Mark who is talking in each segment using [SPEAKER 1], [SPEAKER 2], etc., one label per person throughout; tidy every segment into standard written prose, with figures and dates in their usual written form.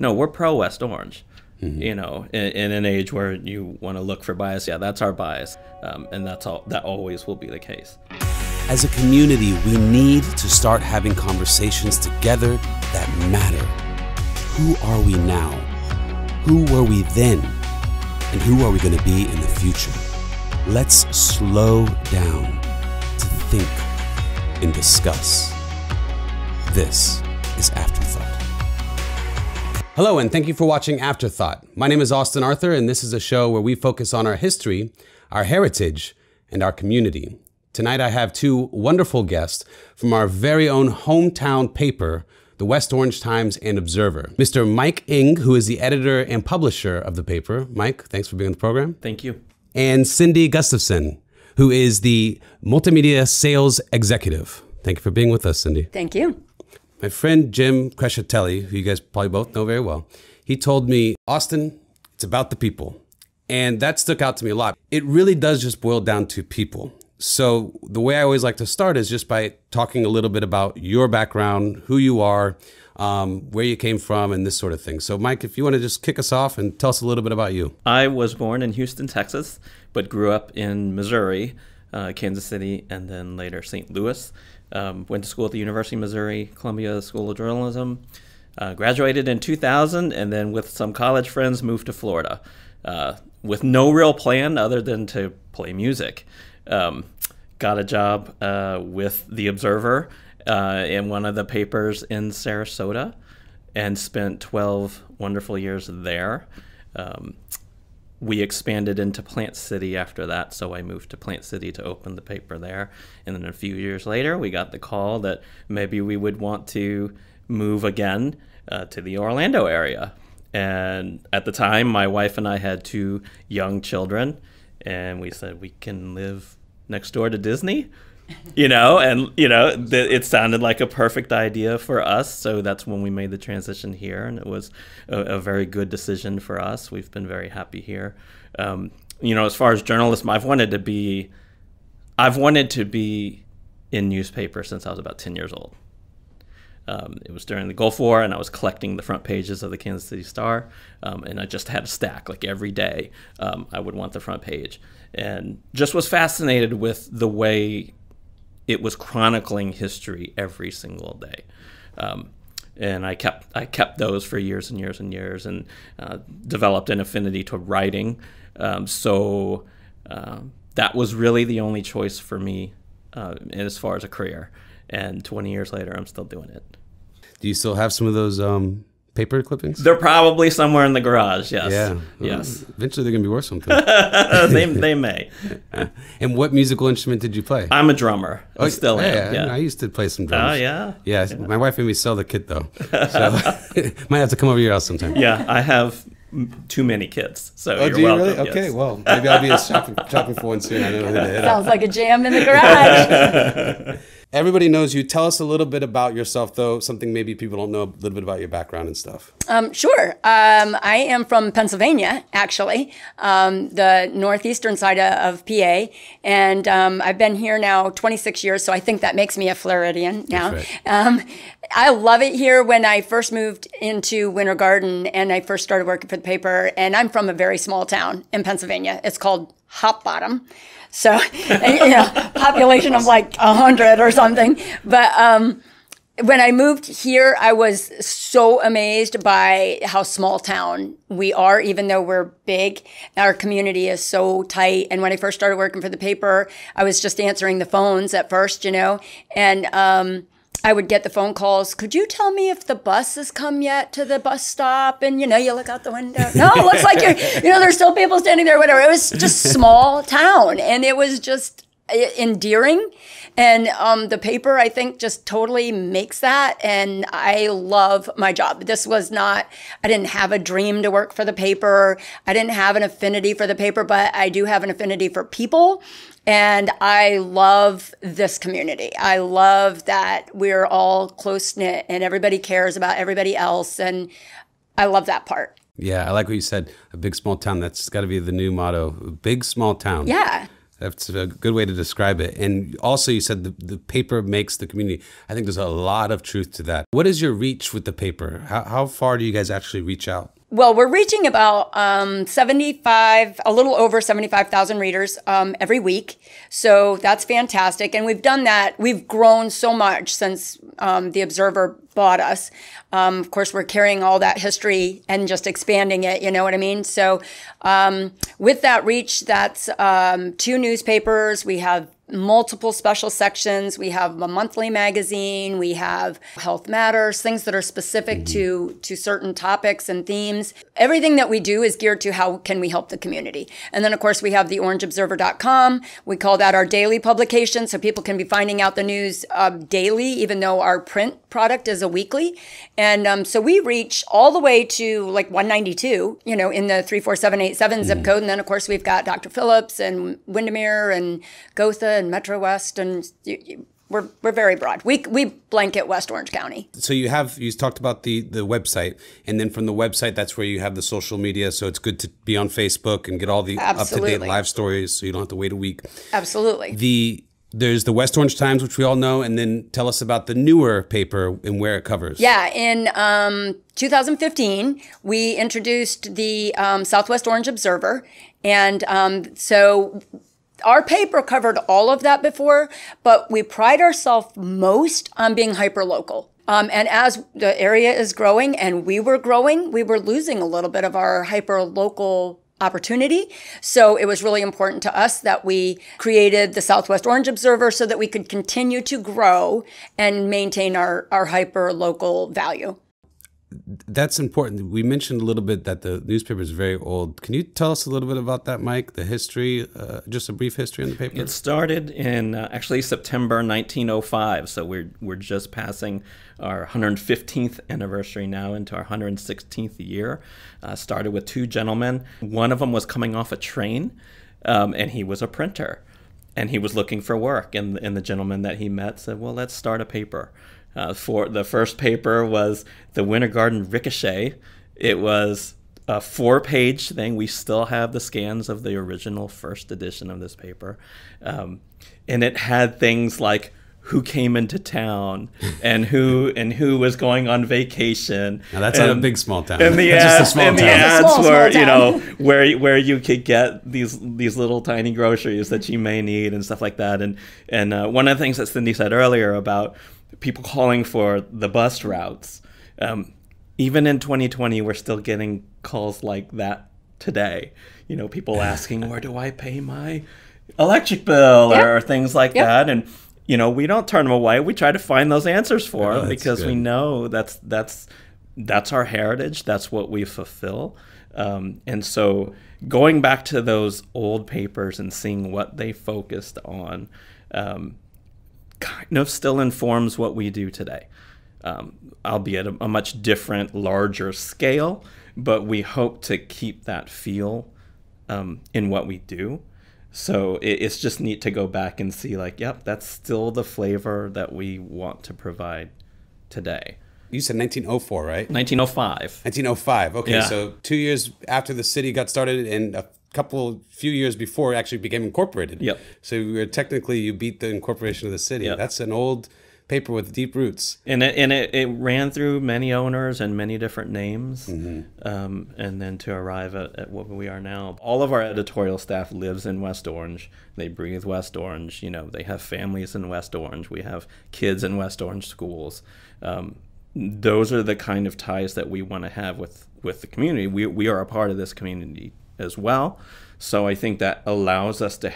[SPEAKER 1] No, we're pro West Orange. You know, in an age where you want to look for bias, yeah, that's our bias, and that always will be the case.
[SPEAKER 2] As a community, we need to start having conversations together that matter. Who are we now? Who were we then? And who are we going to be in the future? Let's slow down to think and discuss. This is Afterthought. Hello, and thank you for watching Afterthought. My name is Austin Arthur, and this is a show where we focus on our history, our heritage, and our community. Tonight, I have two wonderful guests from our very own hometown paper, the West Orange Times and Observer. Mr. Mike Ng, who is the editor and publisher of the paper. Mike, thanks for being on the program.
[SPEAKER 1] Thank you.
[SPEAKER 2] And Cyndi Gustafson, who is the Multimedia Sales Executive. Thank you for being with us, Cyndi.
[SPEAKER 3] Thank you.
[SPEAKER 2] My friend Jim Crescitelli, who you guys probably both know very well, he told me, Austin, it's about the people. And that stuck out to me a lot. It really does just boil down to people. So the way I always like to start is just by talking a little bit about your background, who you are, where you came from, and this sort of thing. So Mike, if you want to just kick us off and tell us a little bit about you.
[SPEAKER 1] I was born in Houston, Texas, but grew up in Missouri, Kansas City, and then later St. Louis. Went to school at the University of Missouri, Columbia School of Journalism. Graduated in 2000, and then with some college friends moved to Florida with no real plan other than to play music. Got a job with the Observer in one of the papers in Sarasota and spent 12 wonderful years there. We expanded into Plant City after that, so I moved to Plant City to open the paper there. And then a few years later, we got the call that maybe we would want to move again to the Orlando area. And at the time, my wife and I had two young children, and we said we can live next door to Disney, it sounded like a perfect idea for us. So that's when we made the transition here, and it was a very good decision for us. We've been very happy here. As far as journalism, I've wanted to be in newspaper since I was about 10 years old. It was during the Gulf War, and I was collecting the front pages of the Kansas City Star, and I just had a stack. Like every day, I would want the front page, and just was fascinated with the way it was chronicling history every single day. And I kept those for years and years and years, and developed an affinity to writing. So that was really the only choice for me as far as a career. And 20 years later, I'm still doing it.
[SPEAKER 2] Do you still have some of those paper clippings?
[SPEAKER 1] They're probably somewhere in the garage, yes.
[SPEAKER 2] Yeah.
[SPEAKER 1] Yes.
[SPEAKER 2] Eventually they're going to be worth something.
[SPEAKER 1] They may.
[SPEAKER 2] And what musical instrument did you play?
[SPEAKER 1] I'm a drummer. I still am.
[SPEAKER 2] Yeah. I used to play some drums.
[SPEAKER 1] Oh, yeah?
[SPEAKER 2] Yeah. My wife made me sell the kit, though. So might have to come over to your house sometime.
[SPEAKER 1] Yeah, I have too many kids, so you're
[SPEAKER 2] do you
[SPEAKER 1] welcome.
[SPEAKER 2] Really? Okay,
[SPEAKER 1] yes.
[SPEAKER 2] Well, maybe I'll be shopping for one soon. I know who to hit up.
[SPEAKER 3] Sounds like a jam in the garage.
[SPEAKER 2] Everybody knows you. Tell us a little bit about yourself, though, something maybe people don't know, a little bit about your background and stuff.
[SPEAKER 3] Sure. I am from Pennsylvania, actually, the northeastern side of PA. And I've been here now 26 years, so I think that makes me a Floridian now. Right. I love it here. When I first moved into Winter Garden and I first started working for the paper, and I'm from a very small town in Pennsylvania. It's called Hop Bottom. So, population of like 100 or something. But when I moved here, I was so amazed by how small town we are, even though we're big. Our community is so tight. And when I first started working for the paper, I was just answering the phones at first, and I would get the phone calls. Could you tell me if the bus has come yet to the bus stop? And, you look out the window. No, it looks like there's still people standing there, whatever. It was just small town. And it was just endearing. And the paper, I think, just totally makes that. And I love my job. I didn't have a dream to work for the paper. I didn't have an affinity for the paper, but I do have an affinity for people. And I love this community. I love that we're all close-knit and everybody cares about everybody else. And I love that part.
[SPEAKER 2] Yeah, I like what you said. A big, small town. That's got to be the new motto. Big, small town.
[SPEAKER 3] Yeah.
[SPEAKER 2] That's a good way to describe it. And also you said the paper makes the community. I think there's a lot of truth to that. What is your reach with the paper? How far do you guys actually reach out?
[SPEAKER 3] Well, we're reaching about 75, a little over 75,000 readers every week. So that's fantastic. And we've done that. We've grown so much since the Observer bought us. Of course, we're carrying all that history and just expanding it, you know what I mean? So with that reach, that's 2 newspapers. We have multiple special sections. We have a monthly magazine. We have Health Matters, things that are specific to certain topics and themes. Everything that we do is geared to how can we help the community. And then, of course, we have the orangeobserver.com. We call that our daily publication, so people can be finding out the news daily, even though our print product is a weekly. And so we reach all the way to like 192, you know, in the 34787 zip code. And then, of course, we've got Dr. Phillips and Windermere and Gotha and Metro West, and we're very broad. We blanket West Orange County.
[SPEAKER 2] So you talked about the website, and then from the website, that's where you have the social media. So it's good to be on Facebook and get all the up-to-date live stories, so you don't have to wait a week.
[SPEAKER 3] Absolutely.
[SPEAKER 2] There's the West Orange Times, which we all know, and then tell us about the newer paper and where it covers.
[SPEAKER 3] Yeah, in 2015, we introduced the Southwest Orange Observer, and so our paper covered all of that before, but we pride ourselves most on being hyper-local. And as the area is growing and we were growing, we were losing a little bit of our hyper-local opportunity. So it was really important to us that we created the Southwest Orange Observer so that we could continue to grow and maintain our hyper-local value.
[SPEAKER 2] That's important. We mentioned a little bit that the newspaper is very old. Can you tell us a little bit about that, Mike? The history, just a brief history on the paper?
[SPEAKER 1] It started in actually September 1905, so we're just passing our 115th anniversary now into our 116th year. Started with 2 gentlemen. One of them was coming off a train, and he was a printer, and he was looking for work. And the gentleman that he met said, "Well, let's start a paper." For the first paper was the Winter Garden Ricochet. It was a 4-page thing. We still have the scans of the original first edition of this paper. And it had things like who came into town and who was going on vacation.
[SPEAKER 2] Now that's not a big small town.
[SPEAKER 1] And the
[SPEAKER 2] ads,
[SPEAKER 1] were, you know, where you could get these little tiny groceries that you may need and stuff like that. And one of the things that Cyndi said earlier about people calling for the bus routes. Even in 2020, we're still getting calls like that today. You know, people asking, where do I pay my electric bill or things like that. And, you know, we don't turn them away. We try to find those answers for them because we know that's our heritage. That's what we fulfill. And so going back to those old papers and seeing what they focused on, kind of still informs what we do today, albeit a much different, larger scale, but we hope to keep that feel in what we do. So it's just neat to go back and see like, yep, that's still the flavor that we want to provide today.
[SPEAKER 2] You said 1904, right?
[SPEAKER 1] 1905.
[SPEAKER 2] 1905, okay,
[SPEAKER 1] Yeah.
[SPEAKER 2] So 2 years after the city got started and few years before it actually became incorporated.
[SPEAKER 1] Yep.
[SPEAKER 2] So you beat the incorporation of the city.
[SPEAKER 1] Yep.
[SPEAKER 2] That's an old paper with deep roots.
[SPEAKER 1] And it ran through many owners and many different names, and then to arrive at what we are now. All of our editorial staff lives in West Orange. They breathe West Orange. You know, they have families in West Orange. We have kids in West Orange schools. Those are the kind of ties that we want to have with the community. We are a part of this community as well. So I think that allows us to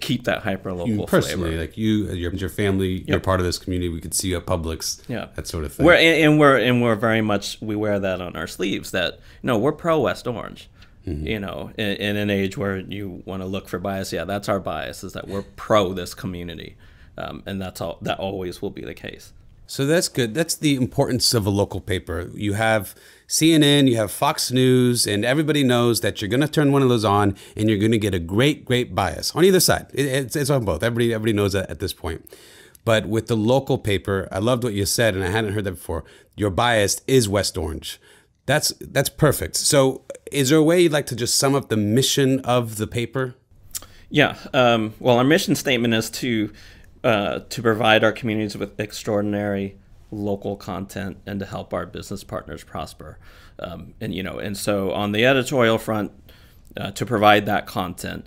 [SPEAKER 1] keep that hyper-local
[SPEAKER 2] personally,
[SPEAKER 1] flavor.
[SPEAKER 2] like your family, you're part of this community. We could see you at Publix, that sort of thing.
[SPEAKER 1] We're very much, we wear that on our sleeves. That we're pro West Orange. You know, in an age where you want to look for bias, that's our bias, is that we're pro this community, and that always will be the case.
[SPEAKER 2] So that's good. That's the importance of a local paper. You have CNN, you have Fox News, and everybody knows that you're going to turn one of those on and you're going to get a great bias on either side. It's on both. Everybody knows that at this point. But with the local paper, I loved what you said, and I hadn't heard that before. Your bias is West Orange. That's perfect. So is there a way you'd like to just sum up the mission of the paper?
[SPEAKER 1] Yeah. Well, our mission statement is to provide our communities with extraordinary local content and to help our business partners prosper. And so on the editorial front, to provide that content,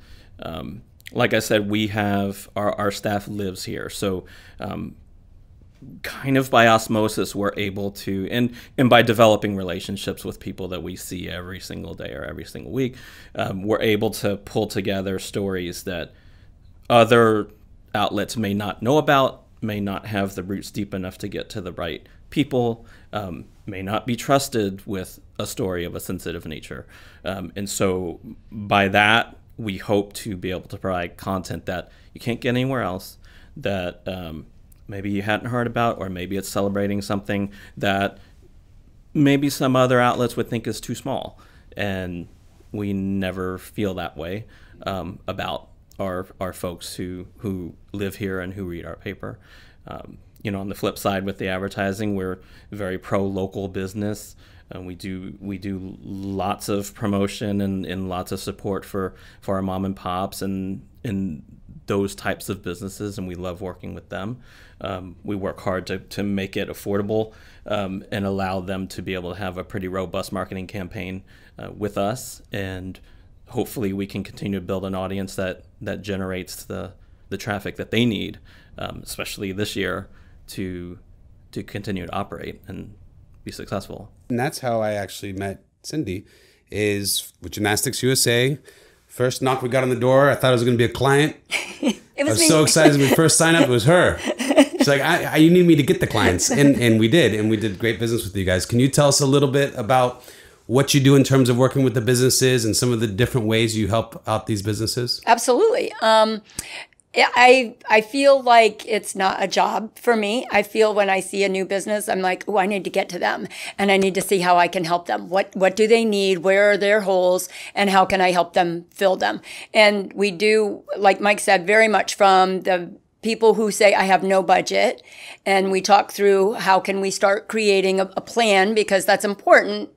[SPEAKER 1] like I said, we have our staff lives here. So kind of by osmosis, we're able to, and by developing relationships with people that we see every single day or every single week, we're able to pull together stories that other outlets may not know about, may not have the roots deep enough to get to the right people, may not be trusted with a story of a sensitive nature. And so by that, we hope to be able to provide content that you can't get anywhere else, that maybe you hadn't heard about, or maybe it's celebrating something that maybe some other outlets would think is too small. And we never feel that way about our folks who live here and who read our paper. On the flip side with the advertising, we're very pro-local business. We do lots of promotion and lots of support for our mom and pops and those types of businesses, and we love working with them. We work hard to make it affordable and allow them to be able to have a pretty robust marketing campaign with us, and hopefully we can continue to build an audience that generates the traffic that they need, especially this year, to continue to operate and be successful.
[SPEAKER 2] And that's how I actually met Cyndi, is with Gymnastics USA. First knock we got on the door, I thought it was going to be a client. I was so excited when we first signed up, it was her. She's like, you need me to get the clients. And we did great business with you guys. Can you tell us a little bit about what you do in terms of working with the businesses and some of the different ways you help out these businesses?
[SPEAKER 3] Absolutely. I feel like it's not a job for me. I feel when I see a new business, I'm like, oh, I need to get to them and I need to see how I can help them. What do they need? Where are their holes? And how can I help them fill them? And we do, like Mike said, very much from the people who say, I have no budget. And we talk through how can we start creating a plan, because that's important.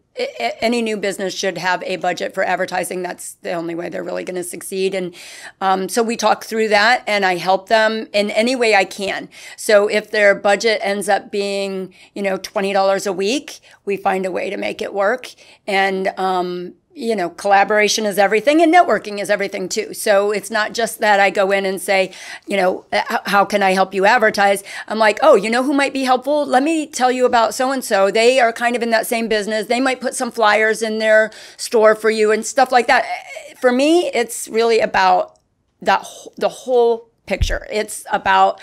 [SPEAKER 3] Any new business should have a budget for advertising. That's the only way they're really going to succeed. And so we talk through that, and I help them in any way I can. So if their budget ends up being, $20 a week, we find a way to make it work. And collaboration is everything, and networking is everything too. So it's not just that I go in and say, how can I help you advertise? I'm like, oh, who might be helpful? Let me tell you about so-and-so. They are kind of in that same business. They might put some flyers in their store for you and stuff like that. For me, it's really about the whole picture. It's about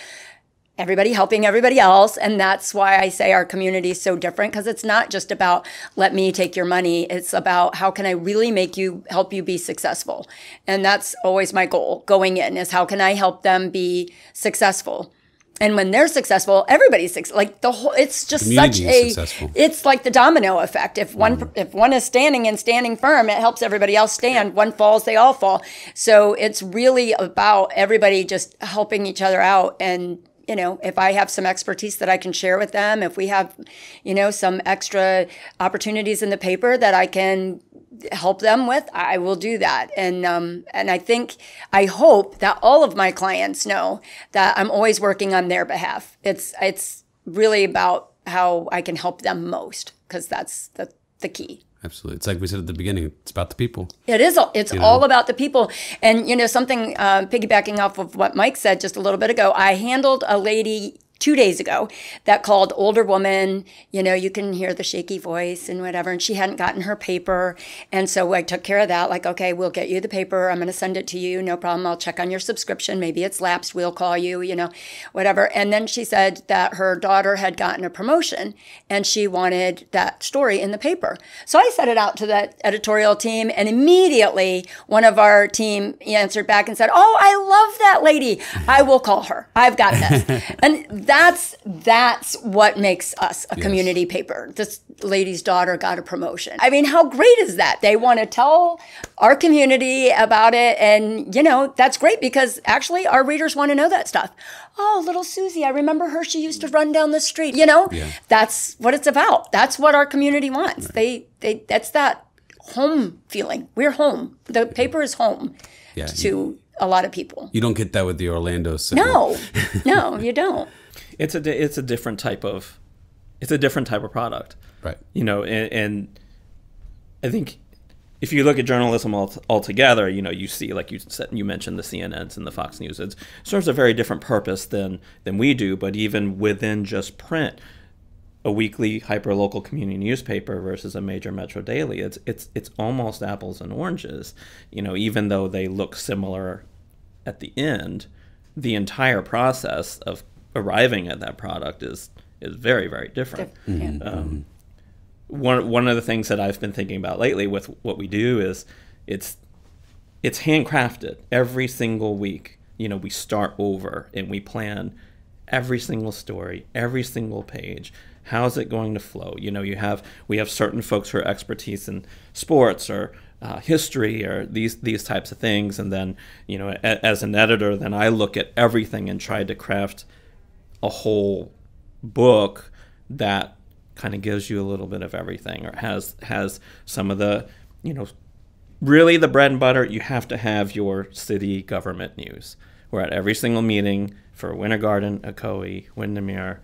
[SPEAKER 3] everybody helping everybody else. And that's why I say our community is so different, because it's not just about let me take your money. It's about how can I really help you be successful. And that's always my goal going in, is how can I help them be successful. And when they're successful, everybody's successful. Like it's just it's like the domino effect. If one is standing and standing firm, it helps everybody else stand. One falls, they all fall. So it's really about everybody just helping each other out. And if I have some expertise that I can share with them, if we have, some extra opportunities in the paper that I can help them with, I will do that. And I hope that all of my clients know that I'm always working on their behalf. It's really about how I can help them most, because that's the key.
[SPEAKER 2] Absolutely. It's like we said at the beginning, it's about the people.
[SPEAKER 3] It is. It's all about the people. And, something piggybacking off of what Mike said just a little bit ago, I handled a lady 2 days ago that called, older woman, you can hear the shaky voice and whatever, and she hadn't gotten her paper. And so I took care of that. Like, okay, we'll get you the paper. I'm going to send it to you. No problem. I'll check on your subscription. Maybe it's lapsed. We'll call you, whatever. And then she said that her daughter had gotten a promotion and she wanted that story in the paper. So I sent it out to that editorial team, and immediately one of our team answered back and said, oh, I love that lady. I will call her. I've got this. And that's what makes us a community paper. This lady's daughter got a promotion. I mean, how great is that? They want to tell our community about it. And, that's great, because actually our readers want to know that stuff. Oh, little Susie, I remember her. She used to run down the street. That's what it's about. That's what our community wants. Right. That's that home feeling. We're home. The paper is home to a lot of people.
[SPEAKER 2] You don't get that with the Orlando City.
[SPEAKER 3] No, no, you don't.
[SPEAKER 1] It's a different type of product,
[SPEAKER 2] Right.
[SPEAKER 1] You know, and I think if you look at journalism altogether, you know, you see, like you said, you mentioned the CNNs and the Fox News. It serves a very different purpose than we do. But even within just print, a weekly hyper-local community newspaper versus a major metro daily, it's almost apples and oranges. You know, even though they look similar at the end, the entire process of arriving at that product is very, very different. One of the things that I've been thinking about lately with what we do is it's handcrafted every single week. You know, we start over and we plan every single story, every single page. How's it going to flow? You know, we have certain folks who are expertise in sports or history or these types of things, and then, you know, as an editor, then I look at everything and try to craft a whole book that kind of gives you a little bit of everything, or has some of the, you know, really the bread and butter. You have to have your city government news. We're at every single meeting for Winter Garden, Ocoee, Windermere,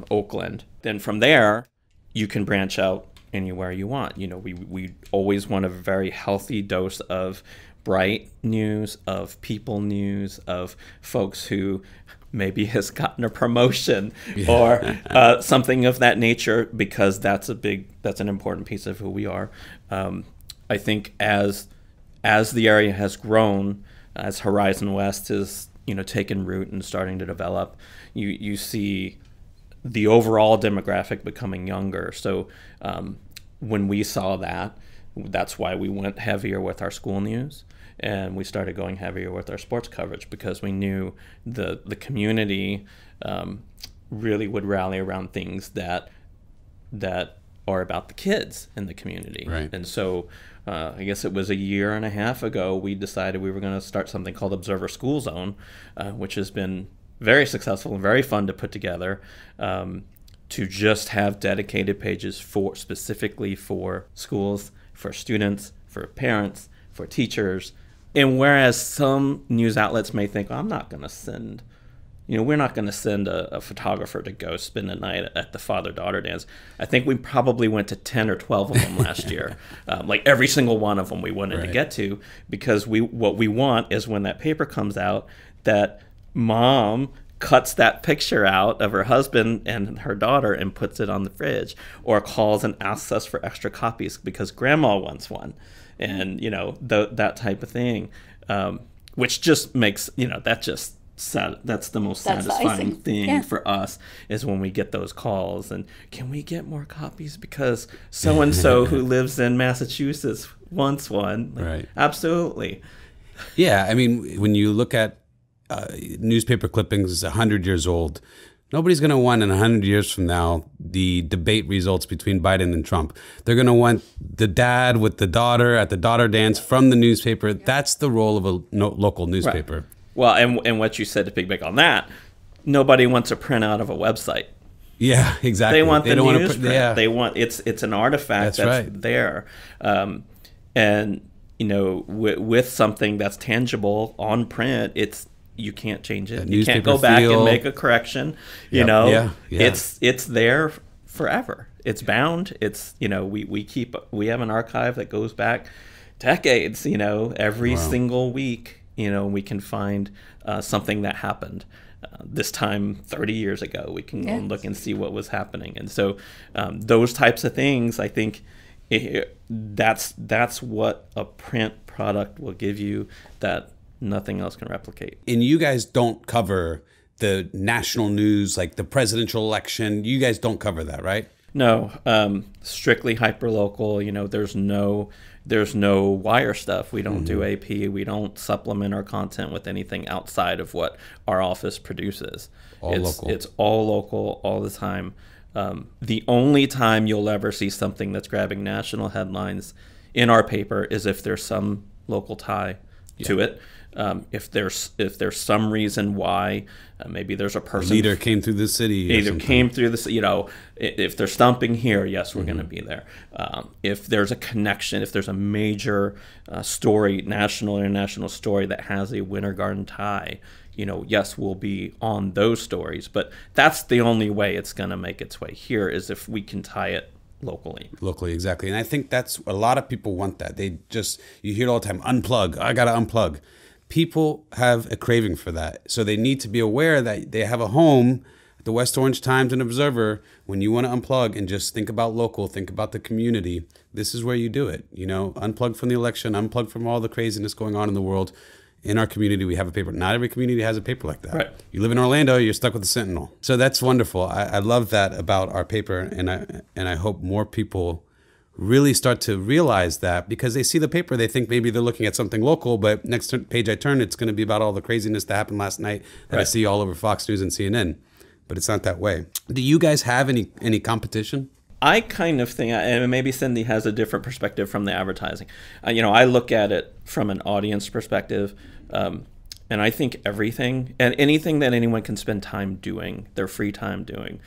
[SPEAKER 1] Oakland. Then from there, you can branch out anywhere you want. You know, we always want a very healthy dose of bright news, of people news, of folks who maybe has gotten a promotion or something of that nature, because that's an important piece of who we are. I think as the area has grown, as Horizon West has, you know, taken root and starting to develop, you see the overall demographic becoming younger. So when we saw that, that's why we went heavier with our school news. And we started going heavier with our sports coverage, because we knew the community really would rally around things that are about the kids in the community.
[SPEAKER 2] Right.
[SPEAKER 1] And so I guess it was a year and a half ago, we decided we were going to start something called Observer School Zone, which has been very successful and very fun to put together, to just have dedicated pages specifically for schools, for students, for parents, for teachers. And whereas some news outlets may think, oh, I'm not going to send, you know, we're not going to send a photographer to go spend a night at the father-daughter dance. I think we probably went to 10 or 12 of them last year. Like every single one of them we wanted to get to, because what we want is when that paper comes out, that mom cuts that picture out of her husband and her daughter and puts it on the fridge, or calls and asks us for extra copies because grandma wants one. And, you know, that type of thing, which just makes, you know, that's the most satisfying thing for us, is when we get those calls and, can we get more copies because so-and-so who lives in Massachusetts wants one. Like,
[SPEAKER 2] right.
[SPEAKER 1] Absolutely.
[SPEAKER 2] Yeah, I mean, when you look at newspaper clippings 100 years old, nobody's going to want in 100 years from now the debate results between Biden and Trump. They're going to want the dad with the daughter at the daughter dance from the newspaper. That's the role of a local newspaper.
[SPEAKER 1] Right. Well, and what you said to piggyback on that, nobody wants a printout of a website.
[SPEAKER 2] Yeah, exactly.
[SPEAKER 1] They want the
[SPEAKER 2] don't
[SPEAKER 1] newsprint.
[SPEAKER 2] Yeah.
[SPEAKER 1] They want it's an artifact that's
[SPEAKER 2] right.
[SPEAKER 1] there, and you know, with something that's tangible on print, you can't change it. You can't go back and make a correction. You know, it's there forever. It's bound. It's, you know, we have an archive that goes back decades. You know, every single week, you know, we can find something that happened this time 30 years ago. We can go and look and see what was happening. And so those types of things, I think, that's what a print product will give you that nothing else can replicate.
[SPEAKER 2] And you guys don't cover the national news, like the presidential election. You guys don't cover that, right?
[SPEAKER 1] No, strictly hyper-local. You know, there's no wire stuff. We don't do AP. We don't supplement our content with anything outside of what our office produces. It's all local all the time. The only time you'll ever see something that's grabbing national headlines in our paper is if there's some local tie to it. If there's some reason why, maybe there's a person,
[SPEAKER 2] A leader came through the city.
[SPEAKER 1] either came through this, if they're stomping here, yes, we're going to be there. If there's a connection, if there's a major story, national, international story that has a Winter Garden tie, yes, we'll be on those stories. But that's the only way it's going to make its way here, is if we can tie it locally.
[SPEAKER 2] Locally, exactly. And I think that's a lot of people want that. You hear it all the time, unplug. I got to unplug. People have a craving for that. So they need to be aware that they have a home, the West Orange Times and Observer. When you want to unplug and just think about local, think about the community, this is where you do it. Unplug from the election, unplug from all the craziness going on in the world. In our community, we have a paper. Not every community has a paper like that.
[SPEAKER 1] Right.
[SPEAKER 2] You live in Orlando, you're stuck with the Sentinel. So that's wonderful. I love that about our paper, and I hope more people really start to realize that, because they see the paper, they think maybe they're looking at something local, but next page I turn, it's going to be about all the craziness that happened last night that I see all over Fox News and CNN. But it's not that way. Do you guys have any competition?
[SPEAKER 1] I kind of think, and maybe Cyndi has a different perspective from the advertising. I look at it from an audience perspective, and I think everything and anything that anyone can spend time doing, their free time doing,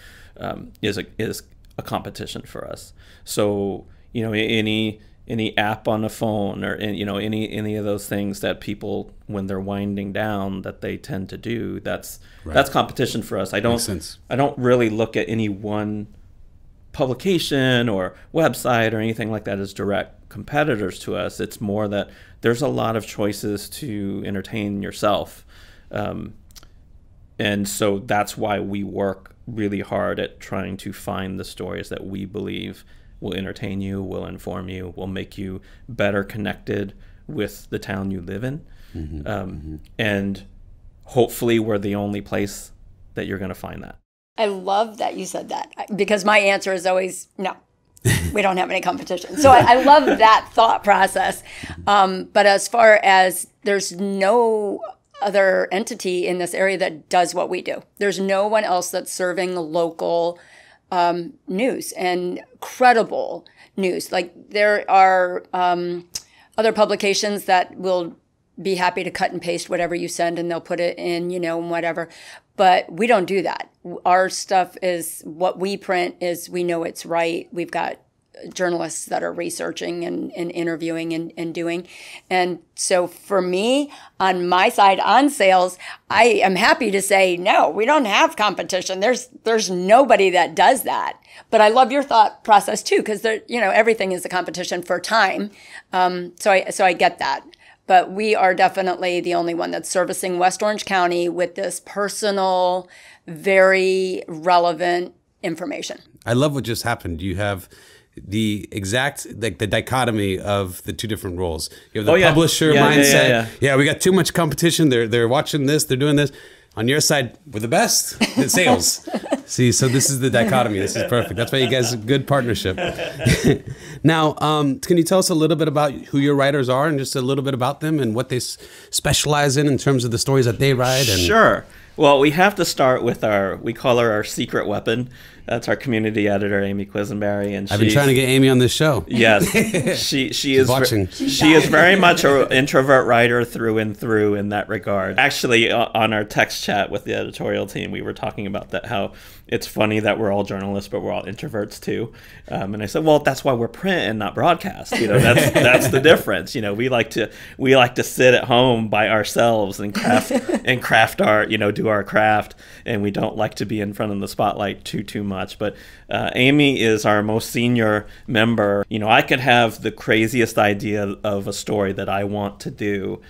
[SPEAKER 1] is a competition for us. So any app on a phone, or any of those things that people, when they're winding down, that they tend to do, that's competition for us. I don't really look at any one publication or website or anything like that as direct competitors to us. It's more that there's a lot of choices to entertain yourself, and so that's why we work really hard at trying to find the stories that we believe will entertain you, will inform you, will make you better connected with the town you live in. And hopefully we're the only place that you're going to find that.
[SPEAKER 3] I love that you said that, because my answer is always no. We don't have any competition. So I love that thought process. But as far as, there's no other entity in this area that does what we do. There's no one else that's serving local news and credible news. Like, there are other publications that will be happy to cut and paste whatever you send, and they'll put it in, whatever. But we don't do that. Our stuff is, what we print is, we know it's right. We've got journalists that are researching and interviewing and doing. And so for me, on my side, on sales, I am happy to say, no, we don't have competition. There's nobody that does that. But I love your thought process too, because everything is a competition for time. So I get that. But we are definitely the only one that's servicing West Orange County with this personal, very relevant information.
[SPEAKER 2] I love what just happened. You have the exact, the dichotomy of the two different roles. You have the publisher mindset. Yeah, we got too much competition. They're watching this. They're doing this. On your side, we're the best in sales. See, so this is the dichotomy. This is perfect. That's why you guys have a good partnership. Now, can you tell us a little bit about who your writers are, and just a little bit about them and what they specialize in terms of the stories that they write? And
[SPEAKER 1] Sure. Well, we have to start with we call her our secret weapon. That's our community editor, Amy Quisenberry, and
[SPEAKER 2] I've been trying to get Amy on this show.
[SPEAKER 1] Yes, she is
[SPEAKER 2] watching.
[SPEAKER 1] She is very much an introvert writer through and through in that regard. Actually, on our text chat with the editorial team, we were talking about that, how it's funny that we're all journalists, but we're all introverts too. And I said, well, that's why we're print and not broadcast. That's the difference. We like to sit at home by ourselves and craft our do our craft, and we don't like to be in front of the spotlight too much. But Amy is our most senior member. I could have the craziest idea of a story that I want to do,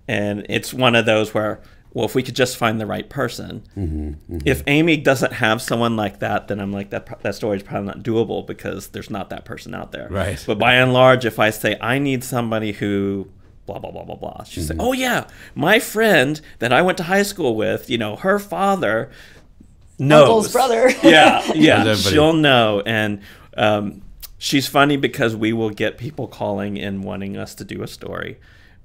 [SPEAKER 1] and it's one of those where, well, if we could just find the right person. If Amy doesn't have someone like that, then I'm like, that story is probably not doable, because there's not that person out there.
[SPEAKER 2] Right.
[SPEAKER 1] But by and large, if I say I need somebody who blah, blah, blah, blah, blah, she'll say, oh yeah, my friend that I went to high school with, her father knows.
[SPEAKER 3] Uncle's brother.
[SPEAKER 1] Yeah. She'll know. And she's funny, because we will get people calling in wanting us to do a story,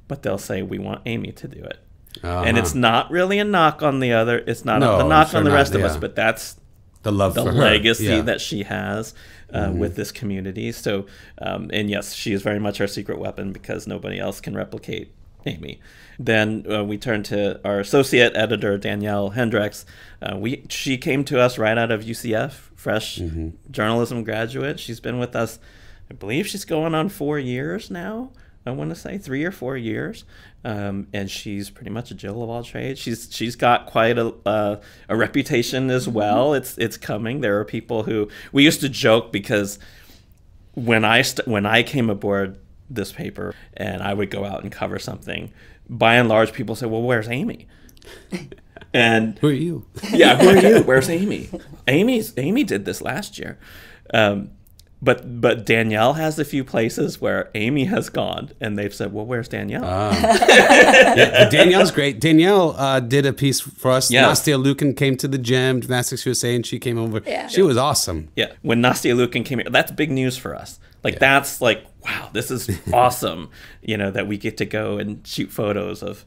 [SPEAKER 1] but they'll say, we want Amy to do it. And it's not really a knock on the other. It's not a knock on the rest of us, but that's
[SPEAKER 2] the love,
[SPEAKER 1] the
[SPEAKER 2] for
[SPEAKER 1] legacy that she has with this community. So, and yes, she is very much our secret weapon, because nobody else can replicate Amy. Then we turned to our associate editor, Danielle Hendrix. She came to us right out of UCF, fresh journalism graduate. She's been with us, I believe she's going on 4 years now. I want to say 3 or 4 years, and she's pretty much a Jill of all trades. She's got quite a reputation as well. It's coming. There are people who we used to joke because when I came aboard this paper and I would go out and cover something, by and large people say, "Well, where's Amy?" And
[SPEAKER 2] who are you?
[SPEAKER 1] Yeah, who are you? Where's Amy? Amy did this last year. But Danielle has a few places where Amy has gone, and they've said, "Well, where's Danielle?"
[SPEAKER 2] Yeah, Danielle's great. Danielle did a piece for us.
[SPEAKER 1] Yes.
[SPEAKER 2] Nastia Lukin came to the gym, Gymnastics USA, and she came over.
[SPEAKER 3] Yeah.
[SPEAKER 2] She was awesome.
[SPEAKER 1] Yeah, when Nastia Lukin came here, that's big news for us. Like, that's like, wow, this is awesome, that we get to go and shoot photos of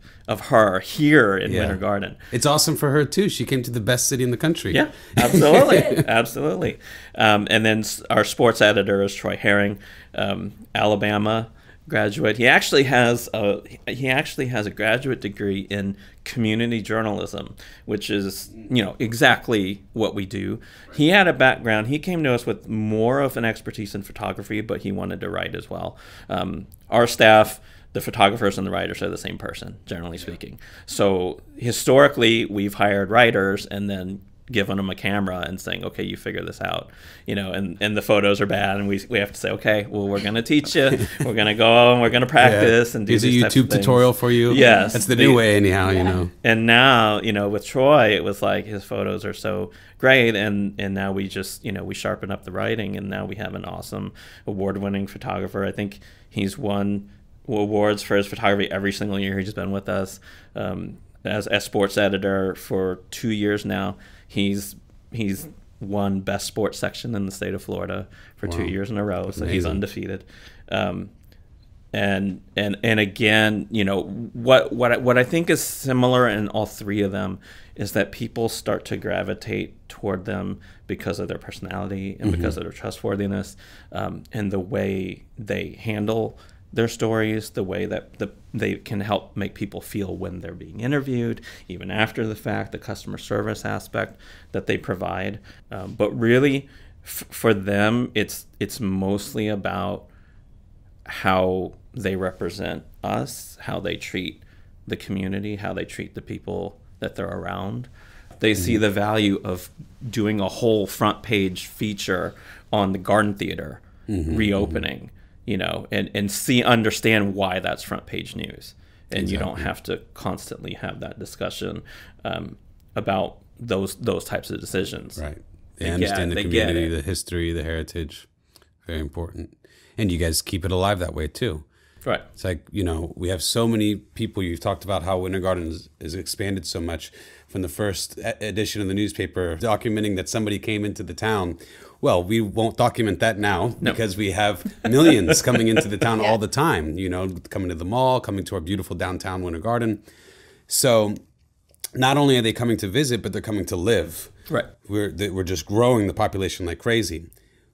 [SPEAKER 1] her here in Winter Garden.
[SPEAKER 2] It's awesome for her, too. She came to the best city in the country.
[SPEAKER 1] Yeah, absolutely. Absolutely. And then our sports editor is Troy Herring, Alabama graduate. He actually has a graduate degree in community journalism, which is exactly what we do. He had a background. He came to us with more of an expertise in photography, but he wanted to write as well. Our staff, the photographers and the writers, are the same person, generally speaking. So historically, we've hired writers and then given them a camera and saying, "Okay, you figure this out," and the photos are bad, and we have to say, "Okay, well, we're going to teach you. We're going to go and we're going to practice and do
[SPEAKER 2] Here's
[SPEAKER 1] these
[SPEAKER 2] a YouTube tutorial for you."
[SPEAKER 1] Yes,
[SPEAKER 2] that's the new way, anyhow.
[SPEAKER 1] And now, with Troy, it was like his photos are so great, and now we just we sharpen up the writing, and now we have an awesome award-winning photographer. I think he's won awards for his photography every single year he's been with us. As sports editor for 2 years now, he's won best sports section in the state of Florida for 2 years in a row. That's so amazing. He's undefeated. And again, what I think is similar in all three of them is that people start to gravitate toward them because of their personality and because of their trustworthiness, and the way they handle their stories, the way that they can help make people feel when they're being interviewed, even after the fact, the customer service aspect that they provide. But really, for them, it's mostly about how they represent us, how they treat the community, how they treat the people that they're around. They see the value of doing a whole front page feature on the Garden Theater reopening. And understand why that's front page news. And you don't have to constantly have that discussion about those types of decisions.
[SPEAKER 2] Right. They understand the community, the history, the heritage. Very important. And you guys keep it alive that way too.
[SPEAKER 1] Right.
[SPEAKER 2] It's like, we have so many people. You've talked about how Winter Garden is expanded so much from the first edition of the newspaper documenting that somebody came into the town. Well, we won't document that now because we have millions coming into the town all the time, coming to the mall, coming to our beautiful downtown Winter Garden. So not only are they coming to visit, but they're coming to live.
[SPEAKER 1] Right.
[SPEAKER 2] We're just growing the population like crazy.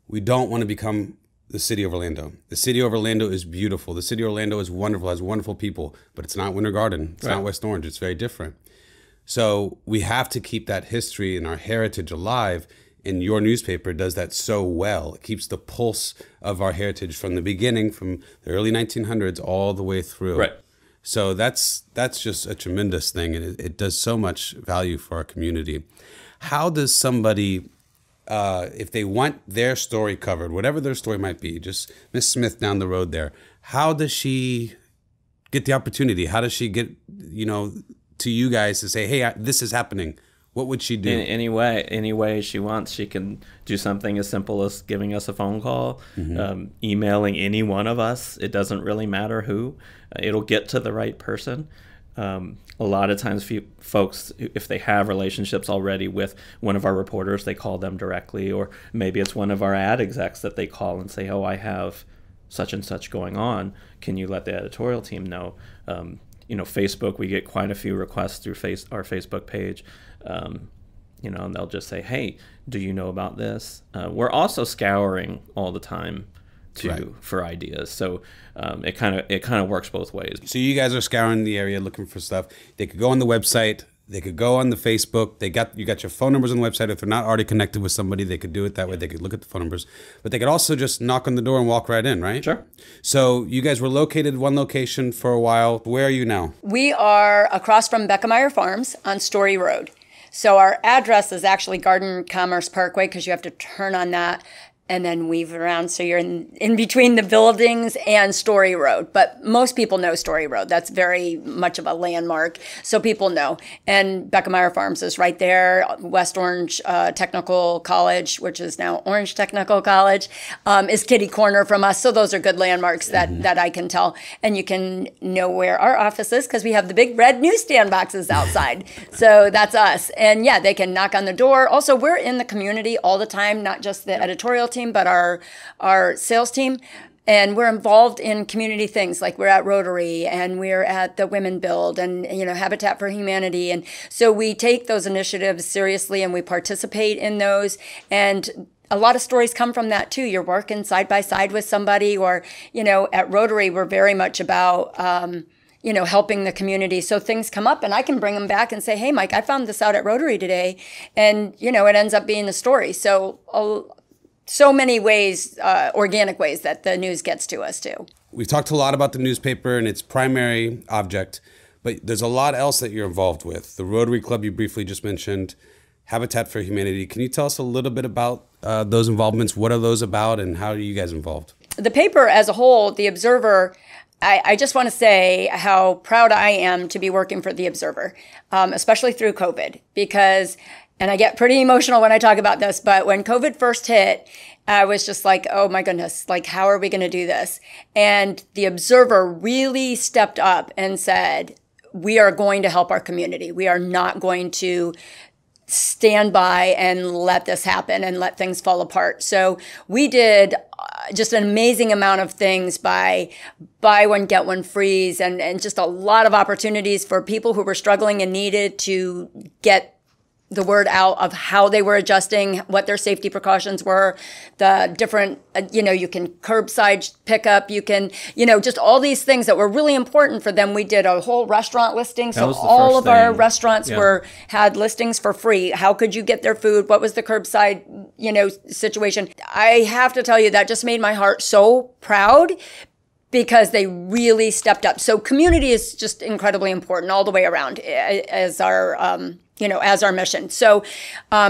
[SPEAKER 2] We don't want to become the city of Orlando. The city of Orlando is beautiful. The city of Orlando is wonderful, has wonderful people, but it's not Winter Garden. It's not West Orange. It's very different. So we have to keep that history and our heritage alive. And your newspaper does that so well. It keeps the pulse of our heritage from the beginning, from the early 1900s all the way through.
[SPEAKER 1] Right.
[SPEAKER 2] So that's just a tremendous thing, and it does so much value for our community. How does somebody, if they want their story covered, whatever their story might be, just Miss Smith down the road there, how does she get the opportunity? How does she get, to you guys to say, hey, this is happening? What would she do?
[SPEAKER 1] Any way she wants. She can do something as simple as giving us a phone call, emailing any one of us. It doesn't really matter who. It'll get to the right person. A lot of times folks, if they have relationships already with one of our reporters, they call them directly, or maybe it's one of our ad execs that they call and say, "Oh, I have such and such going on. Can you let the editorial team know?" Facebook, we get quite a few requests through our Facebook page. And they'll just say, "Hey, do you know about this?" We're also scouring all the time for ideas. So it kind of works both ways.
[SPEAKER 2] So you guys are scouring the area looking for stuff. They could go on the website. They could go on the Facebook. You got your phone numbers on the website. If they're not already connected with somebody, they could do it that way. They could look at the phone numbers. But they could also just knock on the door and walk right in, right?
[SPEAKER 1] Sure.
[SPEAKER 2] So you guys were located in one location for a while. Where are you now?
[SPEAKER 3] We are across from Beckemeyer Farms on Story Road. So our address is actually Garden Commerce Parkway because you have to turn on that and then weave around. So you're in between the buildings and Story Road. But most people know Story Road. That's very much of a landmark. So people know. And Beckemeyer Farms is right there. West Orange Technical College, which is now Orange Technical College, is kitty corner from us. So those are good landmarks that I can tell. And you can know where our office is because we have the big red newsstand boxes outside. So that's us. And yeah, they can knock on the door. Also, we're in the community all the time, not just the editorial team, but our sales team. And we're involved in community things like we're at Rotary and we're at the Women Build and, Habitat for Humanity. And so we take those initiatives seriously and we participate in those. And a lot of stories come from that too. You're working side by side with somebody or, at Rotary, we're very much about, helping the community. So things come up and I can bring them back and say, hey, Mike, I found this out at Rotary today. And, it ends up being a story. So many ways, organic ways that the news gets to us too.
[SPEAKER 2] We've talked a lot about the newspaper and its primary object, but there's a lot else that you're involved with. The Rotary Club you briefly just mentioned, Habitat for Humanity. Can you tell us a little bit about those involvements? What are those about and how are you guys involved?
[SPEAKER 3] The paper as a whole, The Observer, I just want to say how proud I am to be working for The Observer, especially through COVID, because and I get pretty emotional when I talk about this, but when COVID first hit, I was just like, oh my goodness, like, how are we going to do this? And The Observer really stepped up and said, we are going to help our community. We are not going to stand by and let this happen and let things fall apart. So we did just an amazing amount of things by buy one, get one frees and just a lot of opportunities for people who were struggling and needed to get the word out of how they were adjusting, what their safety precautions were, the different, you can curbside pickup, you can, just all these things that were really important for them. We did a whole restaurant listing. So all of our restaurants had listings for free. How could you get their food? What was the curbside, situation? I have to tell you, that just made my heart so proud because they really stepped up. So community is just incredibly important all the way around as our, as our mission. So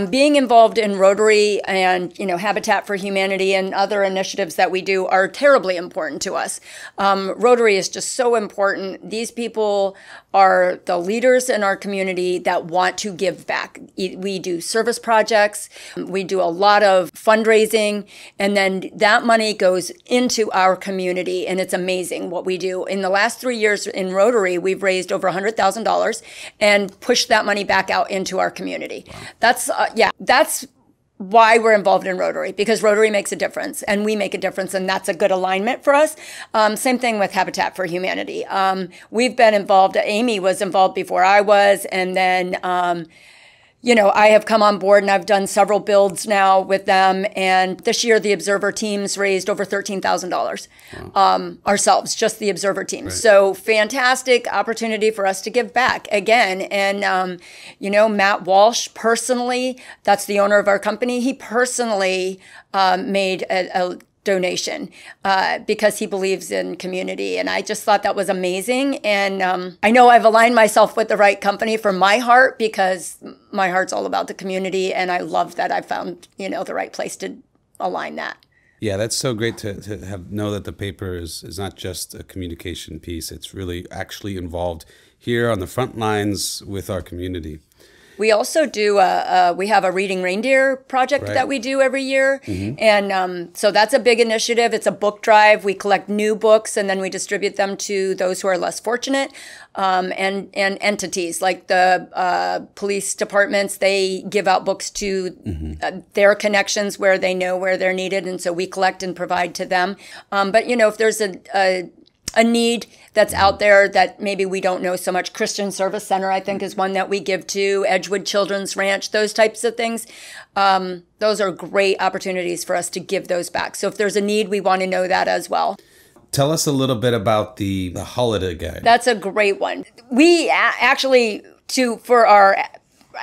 [SPEAKER 3] being involved in Rotary and, Habitat for Humanity and other initiatives that we do are terribly important to us. Rotary is just so important. These people are the leaders in our community that want to give back. We do service projects. We do a lot of fundraising. And then that money goes into our community. And it's amazing what we do. In the last 3 years in Rotary, we've raised over $100,000 and pushed that money back out into our community. Wow. That's why we're involved in Rotary, because Rotary makes a difference and we make a difference, and that's a good alignment for us. Same thing with Habitat for Humanity. We've been involved, Amy was involved before I was, and then I have come on board and I've done several builds now with them. And this year, the Observer teams raised over $13,000 ourselves, just the Observer team. Right. So fantastic opportunity for us to give back again. And, Matt Walsh personally, that's the owner of our company, he personally made a donation because he believes in community. And I just thought that was amazing. And I know I've aligned myself with the right company for my heart because my heart's all about the community. And I love that I found, the right place to align that.
[SPEAKER 2] Yeah, that's so great to know that the paper is not just a communication piece. It's really actually involved here on the front lines with our community.
[SPEAKER 3] We also do, we have a Reading Reindeer project that we do every year. Mm-hmm. And so that's a big initiative. It's a book drive. We collect new books and then we distribute them to those who are less fortunate. And entities like the police departments, they give out books to their connections where they know where they're needed. And so we collect and provide to them. But, if there's a a need that's out there that maybe we don't know so much. Christian Service Center, I think, is one that we give to. Edgewood Children's Ranch, those types of things. Those are great opportunities for us to give those back. So if there's a need, we want to know that as well.
[SPEAKER 2] Tell us a little bit about the holiday guide.
[SPEAKER 3] That's a great one. We actually, for our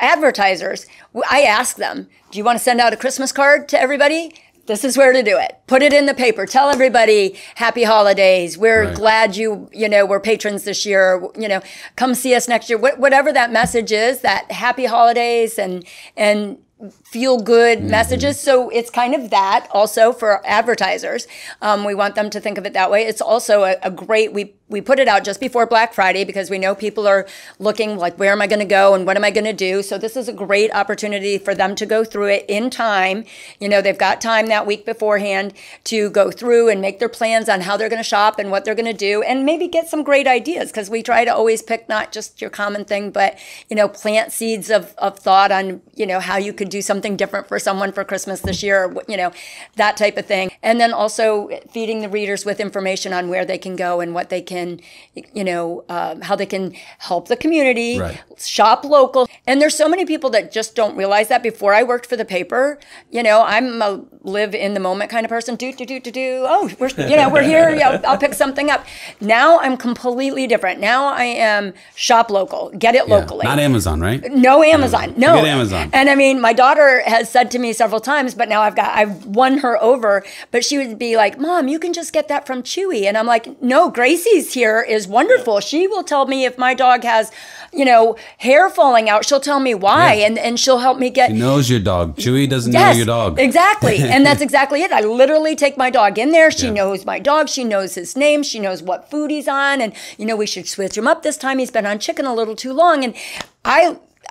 [SPEAKER 3] advertisers, I ask them, do you want to send out a Christmas card to everybody? This is where to do it. Put it in the paper. Tell everybody happy holidays. We're glad we're patrons this year. Come see us next year. Whatever that message is, that happy holidays and feel good messages. So it's kind of that also for advertisers. We want them to think of it that way. It's also a great, we put it out just before Black Friday because we know people are looking like, where am I going to go and what am I going to do? So this is a great opportunity for them to go through it in time. They've got time that week beforehand to go through and make their plans on how they're going to shop and what they're going to do, and maybe get some great ideas, because we try to always pick not just your common thing, but, plant seeds of thought on, how you could do something different for someone for Christmas this year, that type of thing. And then also feeding the readers with information on where they can go and what they can, how they can help the community, shop local. And there's so many people that just don't realize that. Before I worked for the paper, I'm a live in the moment kind of person. Oh, we're here. Yeah, I'll pick something up. Now I'm completely different. Now I am shop local, get it locally.
[SPEAKER 2] Not Amazon, right?
[SPEAKER 3] No Amazon. No.
[SPEAKER 2] Forget Amazon.
[SPEAKER 3] And I mean, my daughter has said to me several times, but now I've won her over, but she would be like, Mom, you can just get that from Chewy. And I'm like, no, Gracie's here is wonderful. She will tell me if my dog has, hair falling out. She'll tell me why, and she'll help me get.
[SPEAKER 2] She knows your dog. Chewy doesn't know your dog.
[SPEAKER 3] Exactly. And that's exactly it. I literally take my dog in there. She knows my dog. She knows his name. She knows what food he's on. And, we should switch him up this time. He's been on chicken a little too long. And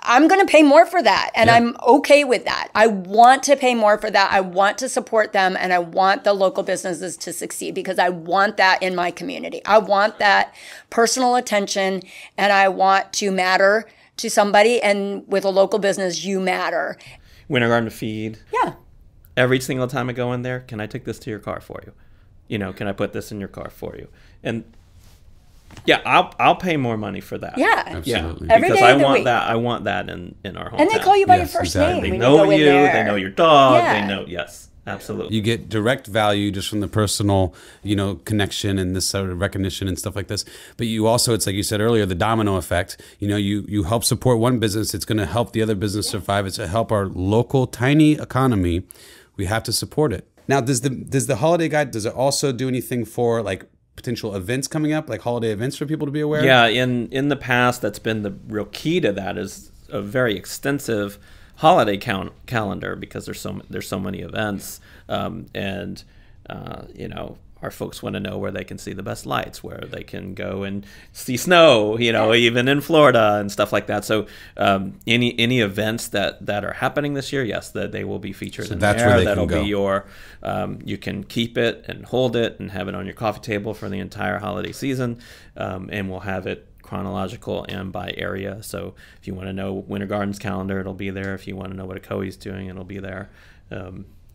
[SPEAKER 3] I'm going to pay more for that. And I'm okay with that. I want to pay more for that. I want to support them. And I want the local businesses to succeed, because I want that in my community. I want that personal attention, and I want to matter to somebody. And with a local business, you matter.
[SPEAKER 1] Winter Garden feed.
[SPEAKER 3] Yeah.
[SPEAKER 1] Every single time I go in there, can I take this to your car for you? Can I put this in your car for you? And yeah, I'll pay more money for that.
[SPEAKER 3] Yeah,
[SPEAKER 2] absolutely.
[SPEAKER 3] Every
[SPEAKER 1] because
[SPEAKER 3] day
[SPEAKER 1] I
[SPEAKER 3] of the
[SPEAKER 1] want
[SPEAKER 3] week.
[SPEAKER 1] that. I want that in our hometown.
[SPEAKER 3] And they call you by your first
[SPEAKER 2] exactly.
[SPEAKER 3] name.
[SPEAKER 1] They
[SPEAKER 3] when
[SPEAKER 1] know
[SPEAKER 3] you. Go in
[SPEAKER 1] you.
[SPEAKER 3] there.
[SPEAKER 1] They know your dog.
[SPEAKER 3] Yeah.
[SPEAKER 1] They know. Yes, absolutely.
[SPEAKER 2] You get direct value just from the personal, connection and this sort of recognition and stuff like this. But you also, it's like you said earlier, the domino effect. You help support one business, it's going to help the other business survive. It's to help our local tiny economy. We have to support it. Now, does the holiday guide, does it also do anything for like potential events coming up, like holiday events for people to be aware of?
[SPEAKER 1] Yeah, in the past, that's been the real key to that, is a very extensive holiday calendar, because there's so many events, and our folks want to know where they can see the best lights, where they can go and see snow, even in Florida and stuff like that. So any events that are happening this year, yes, that they will be featured in
[SPEAKER 2] that's
[SPEAKER 1] there.
[SPEAKER 2] where they
[SPEAKER 1] That'll
[SPEAKER 2] can go.
[SPEAKER 1] be your, you can keep it and hold it and have it on your coffee table for the entire holiday season, and we'll have it chronological and by area. So if you want to know Winter Garden's calendar, it'll be there. If you want to know what Akoe's doing, it'll be there.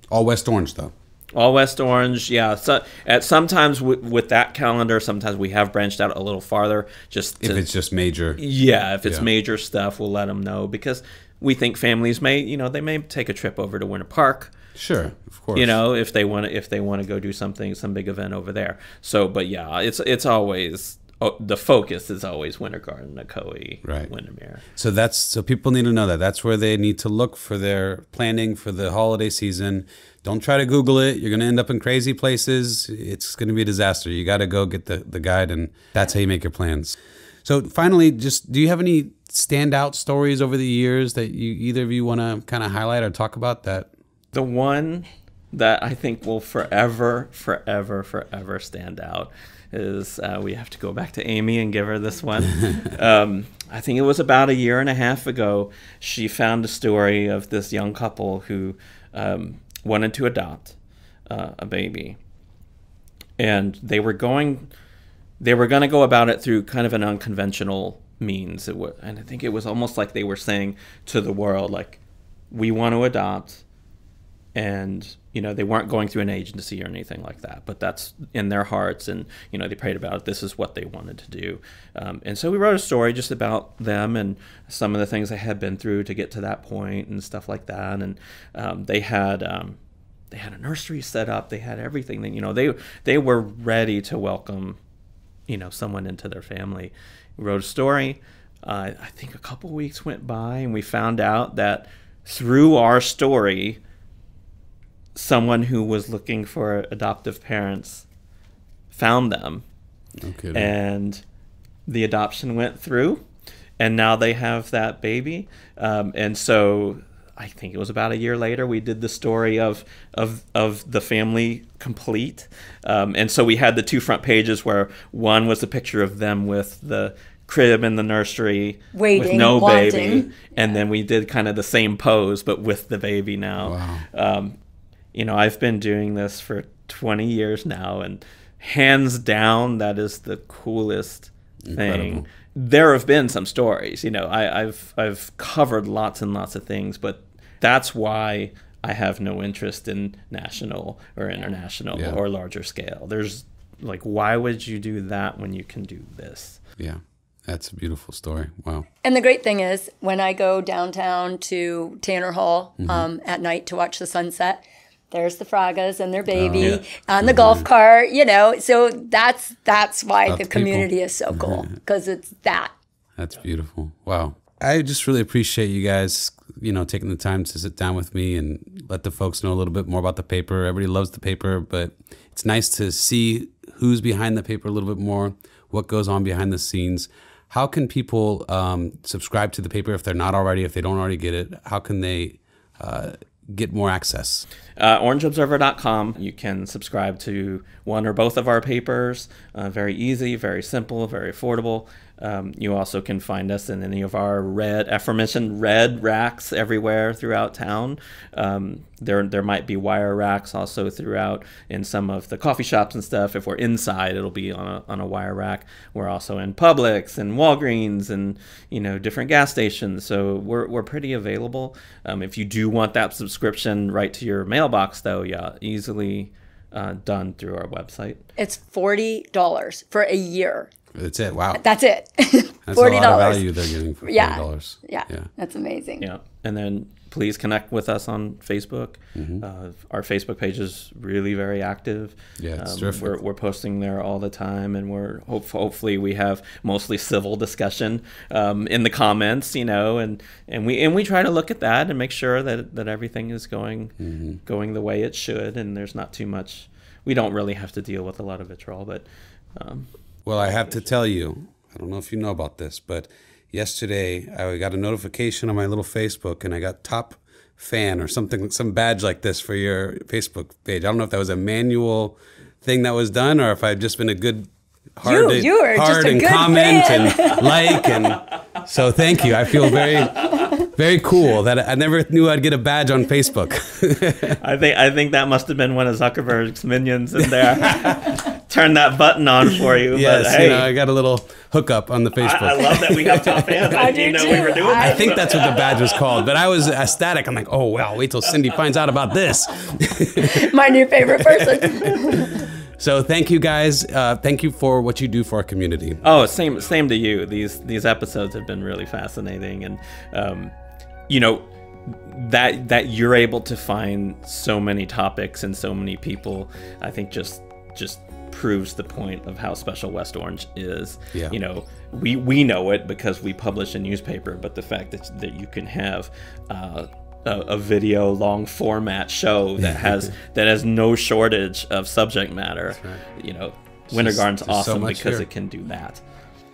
[SPEAKER 2] All West Orange, though.
[SPEAKER 1] All West Orange, yeah. So sometimes with that calendar, sometimes we have branched out a little farther. If
[SPEAKER 2] it's just major.
[SPEAKER 1] Yeah, if it's major stuff, we'll let them know, because we think families may, they may take a trip over to Winter Park.
[SPEAKER 2] Sure, of course.
[SPEAKER 1] If they want to go do some big event over there. So, but yeah, it's always. The focus is always Winter Garden, Akoe, Windermere.
[SPEAKER 2] So people need to know that. That's where they need to look for their planning for the holiday season. Don't try to Google it. You're going to end up in crazy places. It's going to be a disaster. You got to go get the guide, and that's how you make your plans. So finally, just do you have any standout stories over the years that either of you want to kind of highlight or talk about? That
[SPEAKER 1] the one that I think will forever stand out is we have to go back to Amy and give her this one. I think it was about a year and a half ago. She found a story of this young couple who wanted to adopt a baby, and they were going to go about it through kind of an unconventional means. And I think it was almost like they were saying to the world, like, we want to adopt, and they weren't going through an agency or anything like that, but that's in their hearts, and they prayed about it. This is what they wanted to do, and so we wrote a story just about them and some of the things they had been through to get to that point and stuff like that. And they had a nursery set up. They had everything. They were ready to welcome someone into their family. We wrote a story. I think a couple weeks went by, and we found out that through our story, someone who was looking for adoptive parents found them. Okay. And the adoption went through, and now they have that baby. And so I think it was about a year later, we did the story of the family complete. And so we had the 2 front pages where one was a picture of them with the crib in the nursery,
[SPEAKER 3] waiting,
[SPEAKER 1] with no
[SPEAKER 3] wanting.
[SPEAKER 1] baby. And then we did kind of the same pose, but with the baby now. Wow. I've been doing this for 20 years now, and hands down, that is the coolest thing. There have been some stories, I've covered lots and lots of things, but that's why I have no interest in national or international or larger scale. There's why would you do that when you can do this?
[SPEAKER 2] Yeah. That's a beautiful story. Wow.
[SPEAKER 3] And the great thing is, when I go downtown to Tanner Hall at night to watch the sunset, there's the Fragas and their baby on the golf cart, So that's why the community is so cool, because it's that.
[SPEAKER 2] That's beautiful. Wow. I just really appreciate you guys, taking the time to sit down with me and let the folks know a little bit more about the paper. Everybody loves the paper, but it's nice to see who's behind the paper a little bit more, what goes on behind the scenes. How can people subscribe to the paper if they're not already, if they don't already get it? How can they get more access?
[SPEAKER 1] OrangeObserver.com. You can subscribe to one or both of our papers. Very easy, very simple, very affordable. You also can find us in any of our aforementioned red racks everywhere throughout town. There might be wire racks also throughout in some of the coffee shops and stuff. If we're inside, it'll be on a wire rack. We're also in Publix and Walgreens and different gas stations. So we're pretty available. If you do want that subscription right to your mailbox, though, easily done through our website.
[SPEAKER 3] It's $40 for a year.
[SPEAKER 2] That's it. Wow.
[SPEAKER 3] That's it.
[SPEAKER 2] That's $40. A lot of value they're getting for $40.
[SPEAKER 3] Yeah. That's amazing.
[SPEAKER 1] Yeah. And then please connect with us on Facebook. Our Facebook page is really very active.
[SPEAKER 2] Yeah, it's terrific.
[SPEAKER 1] We're posting there all the time, and we're hopefully we have mostly civil discussion in the comments, and we try to look at that and make sure that everything is going the way it should, and there's not too much. We don't really have to deal with a lot of vitriol, but.
[SPEAKER 2] Well, I have to tell you, I don't know if you know about this, but yesterday I got a notification on my little Facebook, and I got top fan or something, some badge like this for your Facebook page. I don't know if that was a manual thing that was done, or if I've just been a good heart and comment fan. And like, and so thank you. I feel very cool that I never knew I'd get a badge on Facebook.
[SPEAKER 1] I think that must have been one of Zuckerberg's minions in there. Turn that button on for you.
[SPEAKER 2] Yes,
[SPEAKER 1] but, hey,
[SPEAKER 2] I got a little hookup on the Facebook.
[SPEAKER 1] I love that we have top fans. I didn't know we were doing that.
[SPEAKER 2] I think that's what the badge was called, but I was ecstatic. I'm like, oh, wow, wait till Cyndi finds out about this.
[SPEAKER 3] My new favorite person.
[SPEAKER 2] So thank you guys. Thank you for what you do for our community.
[SPEAKER 1] Oh, same to you. These episodes have been really fascinating, and that you're able to find so many topics and so many people, I think just proves the point of how special West Orange is.
[SPEAKER 2] Yeah.
[SPEAKER 1] We know it because we publish a newspaper, but the fact that you can have a video long format show that has no shortage of subject matter. Right. Winter Garden's awesome because it can do that.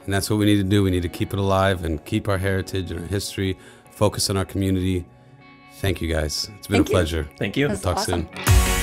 [SPEAKER 2] And that's what we need to do. We need to keep it alive and keep our heritage and our history, focus on our community. Thank you guys. It's been a pleasure.
[SPEAKER 1] Thank you.
[SPEAKER 3] That's
[SPEAKER 2] Talk
[SPEAKER 3] awesome.
[SPEAKER 2] soon.